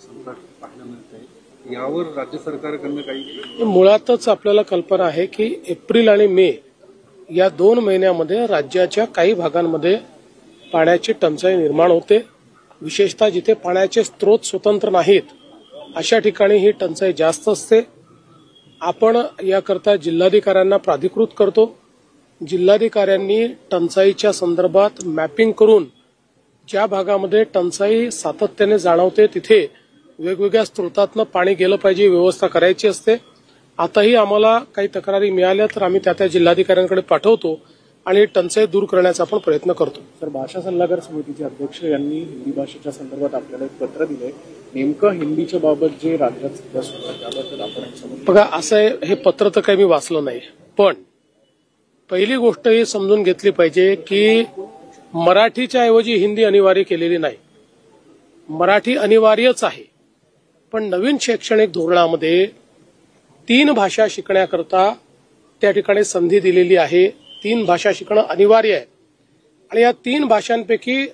संकट पाहायला मिळतंय, यावर राज्य सरकारकडून काही? मुळातच आपल्याला कल्पना आहे की एप्रिल आणि मे या 2 महिन्यामध्ये राज्याच्या काही भागांमध्ये पाण्याची टंचाई निर्माण होते. विशेषतः जिथे पाण्याचे स्रोत स्वतंत्र नाहीत अशा ठिकाणी ही टंचाई जास्त असते. आपण याकरता जिल्हाधिकाऱ्यांना प्राधिकृत करतो. जिल्हाधिकाऱ्यांनी टंचाईच्या संदर्भात मॅपिंग करून ज्या भागामध्ये टंचाई सातत्याने जाणवते तिथे वेगवेगळ्या स्रोतातनं पाणी गेलं पाहिजे व्यवस्था करायची असते. आताही आम्हाला काही तक्रारी मिळाल्या तर आम्ही त्या जिल्हाधिकाऱ्यांकडे पाठवतो आणि टंचाई दूर करण्याचा आपण प्रयत्न करतो. सर, भाषा सल्लागार समितीचे अध्यक्ष यांनी हिंदी भाषेच्या संदर्भात आपल्याला एक पत्र दिलंय. नेमकं हिंदीच्या बाबत जे राज्यात सध्या सुरू आहे त्याबद्दल आपण बघा, असं आहे, हे पत्र तर काही मी वाचलं नाही, पण पहिली गोष्ट ही समजून घेतली पाहिजे की मराठीच्या ऐवजी हिंदी अनिवार्य केलेली नाही. मराठी अनिवार्यच आहे, पण नवीन शैक्षणिक धोरणामध्ये 3 भाषा शिकण्याकरता त्या ठिकाणी संधी दिलेली आहे. 3 भाषा शिकणं अनिवार्य आहे आणि या 3 भाषांपैकी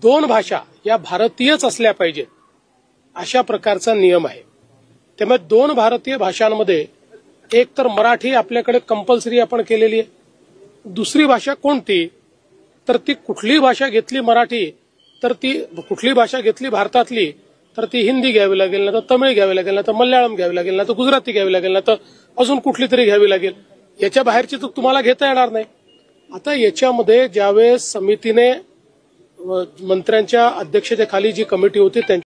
2 भाषा या भारतीयच असल्या पाहिजेत अशा प्रकारचा नियम आहे. त्यामुळे 2 भारतीय भाषांमध्ये एक तर मराठी आपल्याकडे कंपल्सरी आपण केलेली आहे. दुसरी भाषा कोणती, तर ती कुठली भाषा घेतली मराठी, तर ती कुठली भाषा घेतली भारतातली तर ती हिंदी घ्यावी लागेल, ना तर तमिळ घ्यावी लागेल, ना तर मल्याळम घ्यावी लागेल, ना तर गुजराती घ्यावी लागेल, ना तर अजून कुठली तरी घ्यावी लागेल. याच्या बाहेरची तर तुम्हाला घेता येणार नाही. आता याच्यामध्ये ज्यावेळेस समितीने मंत्र्यांच्या अध्यक्षतेखाली जी कमिटी होती